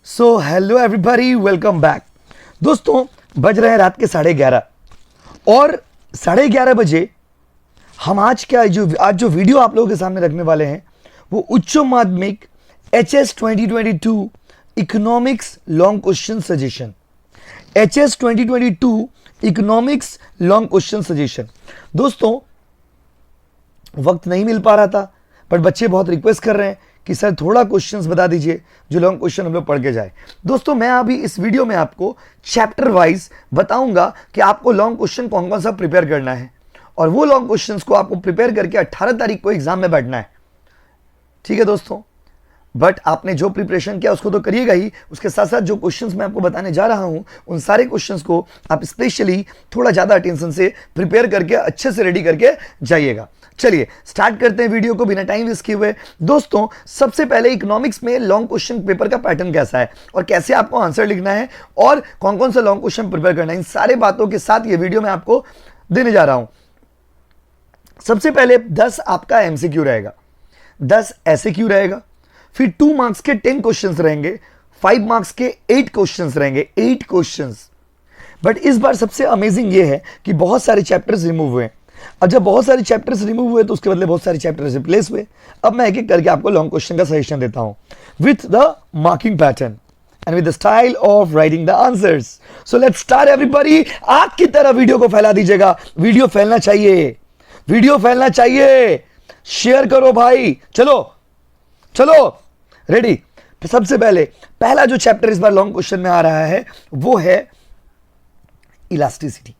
So hello everybody, welcome back. दोस्तों, बज रहे हैं रात के 11:30 और 11:30 बजे हम आज जो वीडियो आप लोगों के सामने रखने वाले हैं वो उच्च माध्यमिक HS 2022 economics long question suggestion. HS 2022 economics long question suggestion. दोस्तों, वक्त नहीं मिल पा रहा था, बट बच्चे बहुत रिक्वेस्ट कर रहे हैं कि सर थोड़ा क्वेश्चंस बता दीजिए जो लॉन्ग क्वेश्चन हम लोग पढ़ के जाए। दोस्तों, मैं अभी इस वीडियो में आपको चैप्टर वाइज बताऊंगा कि आपको लॉन्ग क्वेश्चन कौन कौन सा प्रिपेयर करना है और वो लॉन्ग क्वेश्चंस को आपको प्रिपेयर करके 18 तारीख को एग्जाम में बैठना है। ठीक है दोस्तों, बट आपने जो प्रिपरेशन किया उसको तो करिएगा ही, उसके साथ साथ जो क्वेश्चंस मैं आपको बताने जा रहा हूं उन सारे क्वेश्चंस को आप स्पेशली थोड़ा ज्यादा अटेंशन से प्रिपेयर करके अच्छे से रेडी करके जाइएगा। चलिए स्टार्ट करते हैं वीडियो को बिना टाइम वेस्ट किए हुए। दोस्तों, सबसे पहले इकोनॉमिक्स में लॉन्ग क्वेश्चन पेपर का पैटर्न कैसा है और कैसे आपको आंसर लिखना है और कौन कौन सा लॉन्ग क्वेश्चन प्रिपेयर करना है, इन सारे बातों के साथ ये वीडियो मैं आपको देने जा रहा हूं। सबसे पहले 10 आपका एमसीक्यू रहेगा, 10 ऐसे क्यू रहेगा, फिर 2 मार्क्स के 10 क्वेश्चंस रहेंगे, 5 मार्क्स के 8 क्वेश्चंस रहेंगे, 8 क्वेश्चंस। बट इस बार सबसे अमेजिंग ये है कि बहुत सारे चैप्टर्स रिमूव हुए। अब जब बहुत सारे चैप्टर्स रिमूव हुए तो उसके बदले बहुत सारे चैप्टर्स रिप्लेस हुए। अब मैं एक एक करके आपको लॉन्ग क्वेश्चन का सजेशन देता हूं with the marking pattern and with the style of writing the answers. So let's start everybody. आग की तरह वीडियो को फैला दीजिएगा, वीडियो फैलना चाहिए, वीडियो फैलना चाहिए, शेयर करो भाई। चलो चलो रेडी। सबसे पहले पहला जो चैप्टर इस बार लॉन्ग क्वेश्चन में आ रहा है वो है elasticity.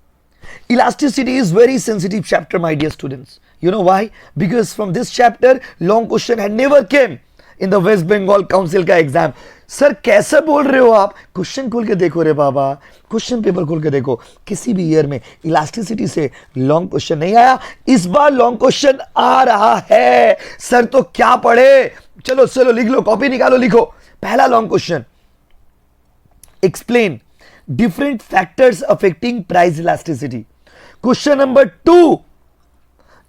Elasticity is very sensitive chapter, my dear students. You know why? Because from this chapter, long question had never came in the West Bengal Council का एग्जाम। सर कैसे बोल रहे हो आप? क्वेश्चन खोल के देखो रे बाबा, क्वेश्चन पेपर खोल के देखो। किसी भी ईयर में इलास्टिसिटी से लॉन्ग क्वेश्चन नहीं आया, इस बार लॉन्ग क्वेश्चन आ रहा है। सर तो क्या पढ़े? चलो चलो लिख लो, कॉपी निकालो, लिखो। पहला long question, explain different factors affecting price elasticity. Question number 2,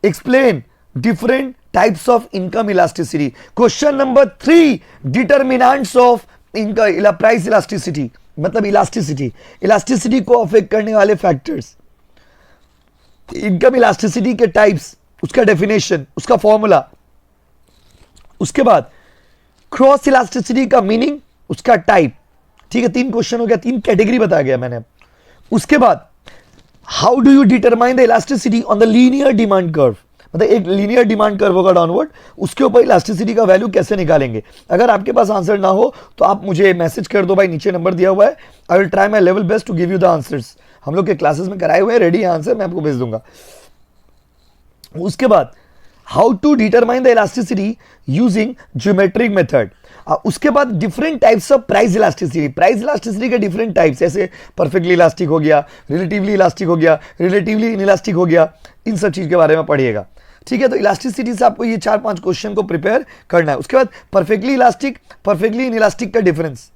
explain different types of income elasticity. Question number 3, determinants of price elasticity. मतलब इलास्टिसिटी को अफेक्ट करने वाले फैक्टर्स, इनकम इलास्टिसिटी के टाइप्स, उसका डेफिनेशन, उसका फॉर्मूला। उसके बाद क्रॉस इलास्टिसिटी का मीनिंग, उसका टाइप। ठीक है, 3 क्वेश्चन हो गया, 3 कैटेगरी बता गया मैंने। उसके बाद how do you determine the elasticity on the linear demand curve. मतलब एक लीनियर डिमांड कर्व होगा डाउनवर्ड, उसके ऊपर इलास्टिसिटी का वैल्यू कैसे निकालेंगे। अगर आपके पास आंसर ना हो तो आप मुझे मैसेज कर दो भाई, नीचे नंबर दिया हुआ है। I will try my level best to give you the answers. हम लोग के क्लासेस में कराए हुए हैं, रेडी है आंसर, मैं आपको भेज दूंगा। उसके बाद how to determine the elasticity using geometric method. उसके बाद different types of price elasticity. Price elasticity के डिफरेंट टाइप्स, जैसे परफेक्टली इलास्टिक हो गया, रिलेटिवली इलास्टिक हो गया, रिलेटिवली इनइलास्टिक हो गया, इन सब चीज के बारे में पढ़िएगा। ठीक है, तो इलास्टिसिटी से आपको ये 4-5 क्वेश्चन को प्रिपेयर करना है। उसके बाद परफेक्टली इलास्टिक, परफेक्टली इनइलास्टिक का डिफरेंस,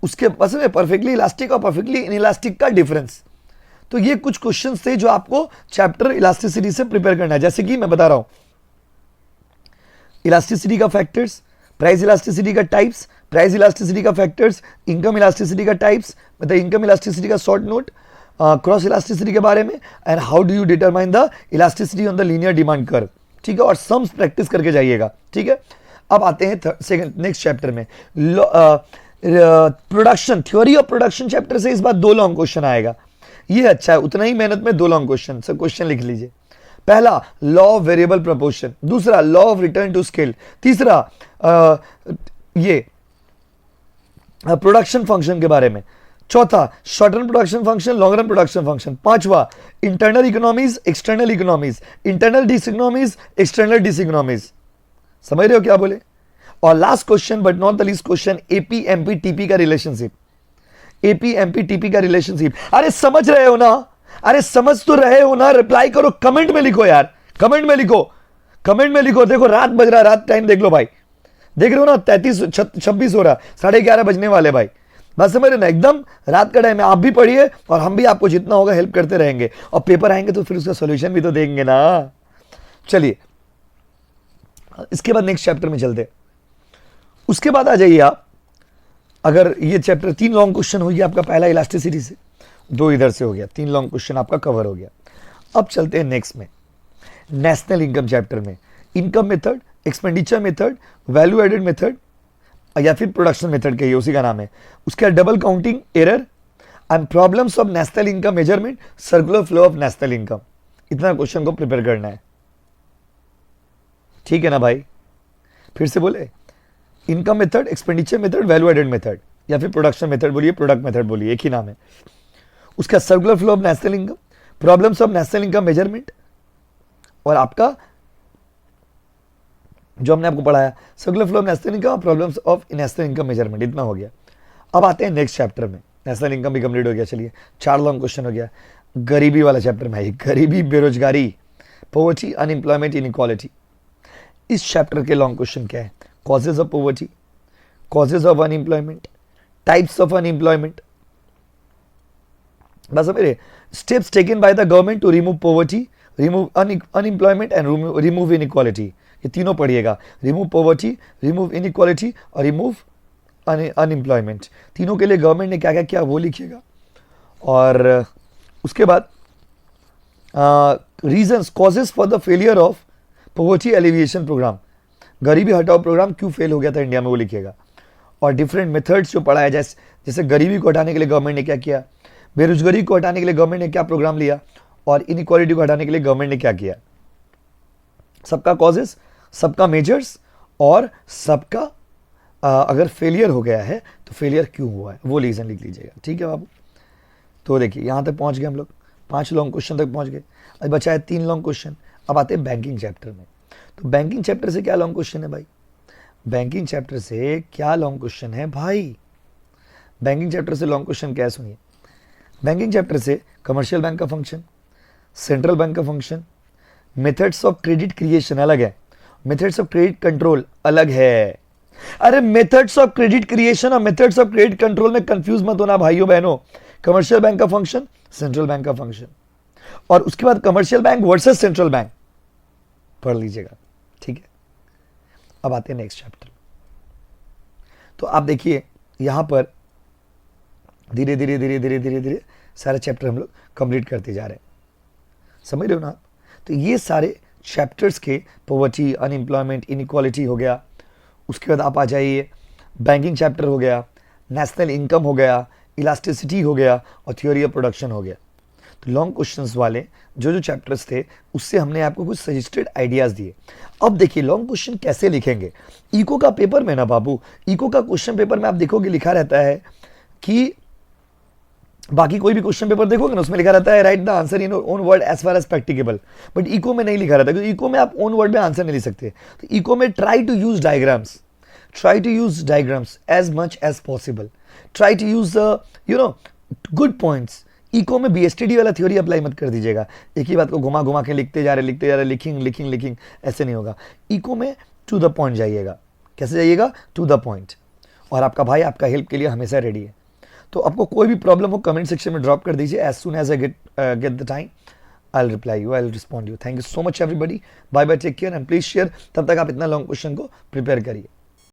उसके पास में परफेक्टली इलास्टिक और परफेक्टली इनइलास्टिक का डिफरेंस। तो ये कुछ क्वेश्चन थे जो आपको चैप्टर इलास्टिसिटी से प्रिपेयर करना है। जैसे कि मैं बता रहा हूं, इलास्टिसिटी का फैक्टर्स, प्राइस इलास्टिसिटी का टाइप्स, प्राइस इलास्टिसिटी का फैक्टर्स, इनकम इलास्टिसिटी का टाइप्स, मतलब इनकम इलास्टिसिटी का शॉर्ट नोट, क्रॉस इलास्टिसिटी के बारे में, and how do you determine the elasticity on the linear demand curve. ठीक है, और सम्स प्रैक्टिस करके जाइएगा। ठीक है, अब आते हैं नेक्स्ट चैप्टर में, production, theory of production chapter से इस बार 2 लॉन्ग क्वेश्चन आएगा। ये अच्छा है, उतना ही मेहनत में 2 लॉन्ग क्वेश्चन। सब क्वेश्चन लिख लीजिए। पहला लॉ ऑफ वेरिएबल प्रोपोर्शन, दूसरा law of return to scale, तीसरा ये प्रोडक्शन फंक्शन के बारे में, चौथा short run production function, long run production function, पांचवा internal economies, external economies, internal diseconomies, external diseconomies. समझ रहे हो क्या बोले? और last question but not the least question, AP MP TP का रिलेशनशिप। एपी एमपी टीपी का रिलेशनशिप, अरे समझ रहे हो ना? अरे समझ तो रहे हो ना? रिप्लाई करो, कमेंट में लिखो यार, कमेंट में लिखो, कमेंट में लिखो। देखो रात बज रहा, रात टाइम देख लो भाई, देख रहे हो ना? 33-26 हो रहा, 11:30 बजने वाले भाई। बस समझ रहे ना, एकदम रात का टाइम है। आप भी पढ़िए और हम भी आपको जितना होगा हेल्प करते रहेंगे, और पेपर आएंगे तो फिर उसका सोल्यूशन भी तो देंगे ना। चलिए इसके बाद नेक्स्ट चैप्टर में चलते। उसके बाद आ जाइए आप अगर ये चैप्टर 3 लॉन्ग क्वेश्चन हो गया आपका, पहला इलास्टिसिटी से, 2 इधर से हो गया, 3 लॉन्ग क्वेश्चन आपका कवर हो गया। अब चलते हैं नेक्स्ट में, नेशनल इनकम चैप्टर में, income method, expenditure method, value added method या फिर प्रोडक्शन मेथड कहिए, उसी का नाम है। उसके बाद double counting error and problems of national income measurement, circular flow of national income. इतना क्वेश्चन को प्रिपेयर करना है, ठीक है ना भाई? फिर से बोले, income method, expenditure method, value added method या फिर प्रोडक्शन मेथड बोलिए, प्रोडक्ट मेथड बोलिए, एक ही नाम है। उसका circular flow of national income, problems of national income measurement, और आपका जो हमने आपको पढ़ाया circular flow of national income, problems of national income measurement, इतना हो गया। अब आते हैं नेक्स्ट चैप्टर में, नेशनल इनकम भी कंप्लीट हो गया। चलिए 4 लॉन्ग क्वेश्चन हो गया, गरीबी वाला चैप्टर में आई, गरीबी, बेरोजगारी, पॉवर्टी, अनएम्प्लॉयमेंट, इनइक्वालिटी। इस चैप्टर के लॉन्ग क्वेश्चन क्या है? Causes of poverty, causes of unemployment, types of unemployment, बस मेरे steps taken by the government to remove poverty, remove unemployment and remove inequality. ये तीनों पढ़िएगा, रिमूव पॉवर्टी, रिमूव इनइक्वालिटी और रिमूव अनएम्प्लॉयमेंट। तीनों के लिए गवर्नमेंट ने क्या क्या किया वो लिखिएगा। और उसके बाद reasons, causes for the failure of poverty alleviation programme, Garibi Hatao programme क्यों फेल हो गया था इंडिया में, वो लिखिएगा। और डिफरेंट मेथड्स जो पढ़ाया, जैसे गरीबी को हटाने के लिए गवर्नमेंट ने क्या किया, बेरोजगारी को हटाने के लिए गवर्नमेंट ने क्या प्रोग्राम लिया, और इनइक्वालिटी को हटाने के लिए गवर्नमेंट ने क्या किया। सबका कॉजेस, सबका मेजर्स और सबका अगर फेलियर हो गया है तो फेलियर क्यों हुआ है वो रीजन लिख लीजिएगा, ठीक है बाबू? तो देखिए यहाँ तक पहुँच गए हम लोग, 5 लॉन्ग क्वेश्चन तक पहुँच गए। अब बचा है 3 लॉन्ग क्वेश्चन। अब आते हैं बैंकिंग चैप्टर में। तो बैंकिंग चैप्टर से क्या लॉन्ग क्वेश्चन है भाई? बैंकिंग चैप्टर से क्या लॉन्ग क्वेश्चन है भाई? बैंकिंग चैप्टर से लॉन्ग क्वेश्चन क्या है सुनिए। बैंकिंग चैप्टर से कमर्शियल बैंक का फंक्शन, सेंट्रल बैंक का function, methods of credit creation अलग है, मेथड्स ऑफ क्रेडिट कंट्रोल अलग है। अरे मेथड्स ऑफ क्रेडिट क्रिएशन और मेथड्स ऑफ क्रेडिट कंट्रोल में कंफ्यूज मत होना भाइयों बहनों। कमर्शियल बैंक का फंक्शन, सेंट्रल बैंक का फंक्शन, और उसके बाद commercial bank versus central bank पढ़ लीजिएगा, ठीक है? अब आते हैं नेक्स्ट चैप्टर। तो आप देखिए यहां पर धीरे धीरे धीरे धीरे धीरे धीरे सारे चैप्टर हम लोग कंप्लीट करते जा रहे हैं, समझ रहे हो ना? तो ये सारे चैप्टर्स के पॉवर्टी, अनएम्प्लॉयमेंट, इनइक्वालिटी हो गया। उसके बाद आप आ जाइए बैंकिंग चैप्टर हो गया, नेशनल इनकम हो गया, इलास्टिसिटी हो गया और थ्योरी ऑफ प्रोडक्शन हो गया। तो लॉन्ग क्वेश्चंस वाले जो जो चैप्टर्स थे उससे हमने आपको कुछ सजेस्टेड आइडियाज दिए। अब देखिए लॉन्ग क्वेश्चन कैसे लिखेंगे। इको का पेपर में ना बाबू, इको का क्वेश्चन पेपर में आप देखोगे लिखा रहता है कि बाकी कोई भी क्वेश्चन पेपर देखोगे ना उसमें लिखा रहता है write the answer in own word as far as practicable, but eco में नहीं लिखा रहता क्योंकि इको में आप ओन वर्ड में आंसर नहीं लिख सकते। तो इको में try to use diagrams as much as possible, try to use good points. Eco में बीएसटीडी वाला थ्योरी अप्लाई मत कर दीजिएगा, एक ही बात को घुमा घुमा के लिखते जा रहे लिखिंग, ऐसे नहीं होगा। इको में टू द पॉइंट जाइएगा। कैसे जाइएगा? To the point. और आपका भाई आपका हेल्प के लिए हमेशा रेडी है। तो आपको कोई भी प्रॉब्लम हो कमेंट सेक्शन में ड्रॉप कर दीजिए। As soon as I get the time I will reply you, I will respond you. Thank you so much everybody, bye bye, take care and please share. तब तक आप इतना long question को prepare करिए।